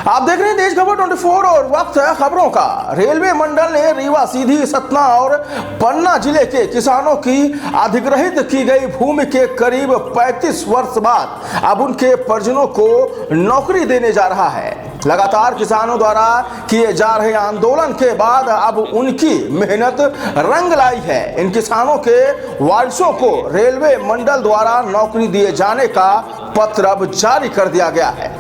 आप देख रहे हैं देश खबर 24 और वक्त है खबरों का। रेलवे मंडल ने रीवा, सीधी, सतना और पन्ना जिले के किसानों की अधिग्रहित की गई भूमि के करीब 35 वर्ष बाद अब उनके परिजनों को नौकरी देने जा रहा है। लगातार किसानों द्वारा किए जा रहे आंदोलन के बाद अब उनकी मेहनत रंग लाई है। इन किसानों के वारिसों को रेलवे मंडल द्वारा नौकरी दिए जाने का पत्र अब जारी कर दिया गया है।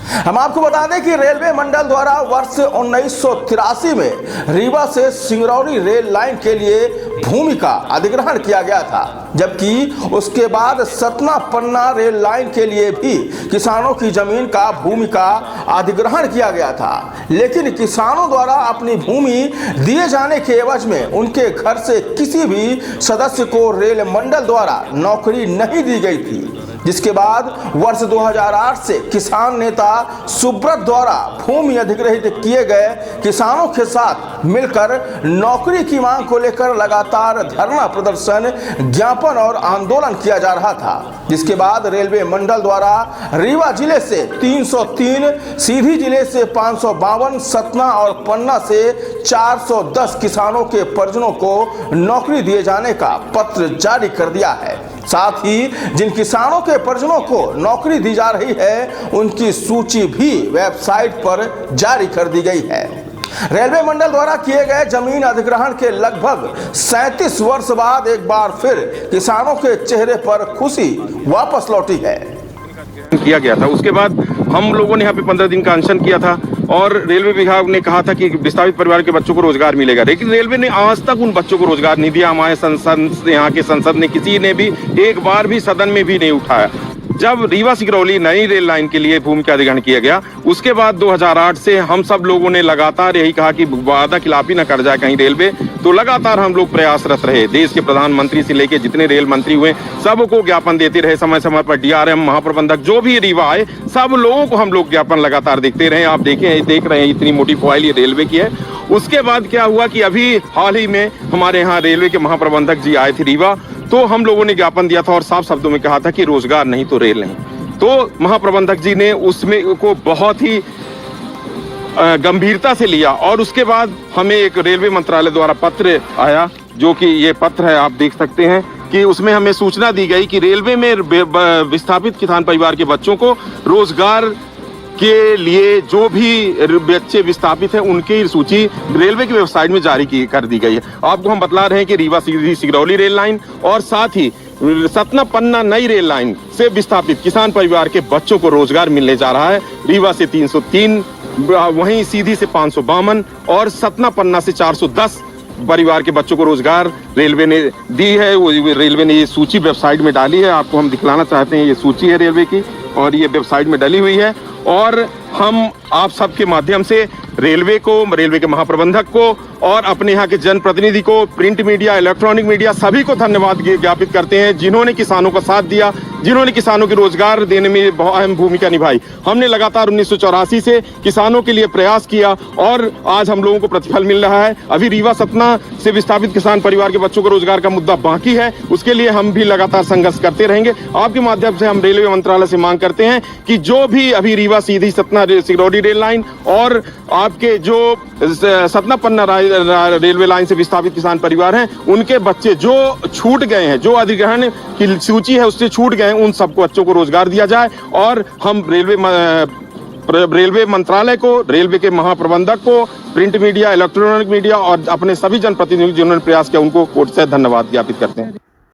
हम आपको बता दें कि रेलवे मंडल द्वारा वर्ष 1983 में रीवा से सिंगरौली रेल लाइन के लिए भूमि का अधिग्रहण किया गया था, जबकि उसके बाद सतना पन्ना रेल लाइन के लिए भी किसानों की जमीन का भूमि का अधिग्रहण किया गया था। लेकिन किसानों द्वारा अपनी भूमि दिए जाने के एवज में उनके घर से किसी भी सदस्य को रेल मंडल द्वारा नौकरी नहीं दी गई थी, जिसके बाद वर्ष 2008 से किसान नेता सुब्रत द्वारा भूमि अधिग्रहित किए गए किसानों के साथ मिलकर नौकरी की मांग को लेकर लगातार धरना प्रदर्शन, ज्ञापन और आंदोलन किया जा रहा था। जिसके बाद रेलवे मंडल द्वारा रीवा जिले से 303, सीधी जिले से 552, सतना और पन्ना से 410 किसानों के परिजनों को नौकरी दिए जाने का पत्र जारी कर दिया है। साथ ही जिन किसानों के परिजनों को नौकरी दी जा रही है उनकी सूची भी वेबसाइट पर जारी कर दी गई है। रेलवे मंडल द्वारा किए गए जमीन अधिग्रहण के लगभग 37 वर्ष बाद एक बार फिर किसानों के चेहरे पर खुशी वापस लौटी है। किया गया था, उसके बाद हम लोगों ने यहाँ पे 15 दिन का अनशन किया था और रेलवे विभाग ने कहा था कि विस्थापित परिवार के बच्चों को रोजगार मिलेगा, लेकिन रेलवे ने आज तक उन बच्चों को रोजगार नहीं दिया। हमारे संसद, यहाँ के संसद ने किसी ने भी एक बार भी सदन में भी नहीं उठाया। जब रीवा सिंगरौली नई रेल लाइन के लिए भूमि का अधिग्रहण किया गया, उसके बाद 2008 से हम सब लोगों ने लगातार यही कहा कि वादा खिलाफी न कर जाए कहीं रेलवे, तो लगातार हम लोग प्रयासरत रहे। देश के प्रधानमंत्री से लेके जितने रेल मंत्री हुए सबको ज्ञापन देते रहे, समय समय पर डीआरएम, महाप्रबंधक जो भी रीवा आए सब लोगों को हम लोग ज्ञापन लगातार देखते रहे। आप देख रहे हैं इतनी मोटी फाइल ये रेलवे की है। उसके बाद क्या हुआ कि अभी हाल ही में हमारे यहाँ रेलवे के महाप्रबंधक जी आए थे रीवा, तो हम लोगों ने ज्ञापन दिया था और साफ शब्दों में कहा था कि रोजगार नहीं तो रेल नहीं। तो महाप्रबंधक जी ने उसमें को बहुत ही गंभीरता से लिया और उसके बाद हमें एक रेलवे मंत्रालय द्वारा पत्र आया, जो कि ये पत्र है, आप देख सकते हैं कि उसमें हमें सूचना दी गई कि रेलवे में विस्थापित किसान परिवार के बच्चों को रोजगार के लिए जो भी बच्चे विस्थापित हैं उनकी सूची रेलवे की वेबसाइट में जारी कर दी गई है। आपको हम बतला रहे हैं कि रीवा सीधी सिंगरौली रेल लाइन और साथ ही सतना पन्ना नई रेल लाइन से विस्थापित किसान परिवार के बच्चों को रोजगार मिलने जा रहा है। रीवा से 303, वहीं सीधी से 552 और सतना पन्ना से 410 परिवार के बच्चों को रोजगार रेलवे ने दी है। वो रेलवे ने ये सूची वेबसाइट में डाली है, आपको हम दिखलाना चाहते हैं। ये सूची है रेलवे की और ये वेबसाइट में डली हुई है और हम आप सबके माध्यम से रेलवे को, रेलवे के महाप्रबंधक को और अपने यहाँ के जनप्रतिनिधि को, प्रिंट मीडिया, इलेक्ट्रॉनिक मीडिया सभी को धन्यवाद ज्ञापित करते हैं, जिन्होंने किसानों का साथ दिया, जिन्होंने किसानों को रोजगार देने में बहुत अहम भूमिका निभाई। हमने लगातार 1984 से किसानों के लिए प्रयास किया और आज हम लोगों को प्रतिफल मिल रहा है। अभी रीवा सतना से विस्थापित किसान परिवार के बच्चों को रोजगार का मुद्दा बाकी है, उसके लिए हम भी लगातार संघर्ष करते रहेंगे। आपके माध्यम से हम रेलवे मंत्रालय से मांग करते हैं कि जो भी अभी रीवा सीधी सतना सिंगरौली रेल लाइन और आपके जो सतना पन्ना रेलवे लाइन से विस्थापित किसान परिवार हैं, उनके बच्चे जो छूट गए हैं, जो अधिग्रहण की सूची है उससे छूट गए हैं, उन सबको बच्चों को रोजगार दिया जाए। और हम रेलवे मंत्रालय को, रेलवे के महाप्रबंधक को, प्रिंट मीडिया, इलेक्ट्रॉनिक मीडिया और अपने सभी जनप्रतिनिधि जिन्होंने प्रयास किया उनको कोर्ट से धन्यवाद ज्ञापित करते हैं।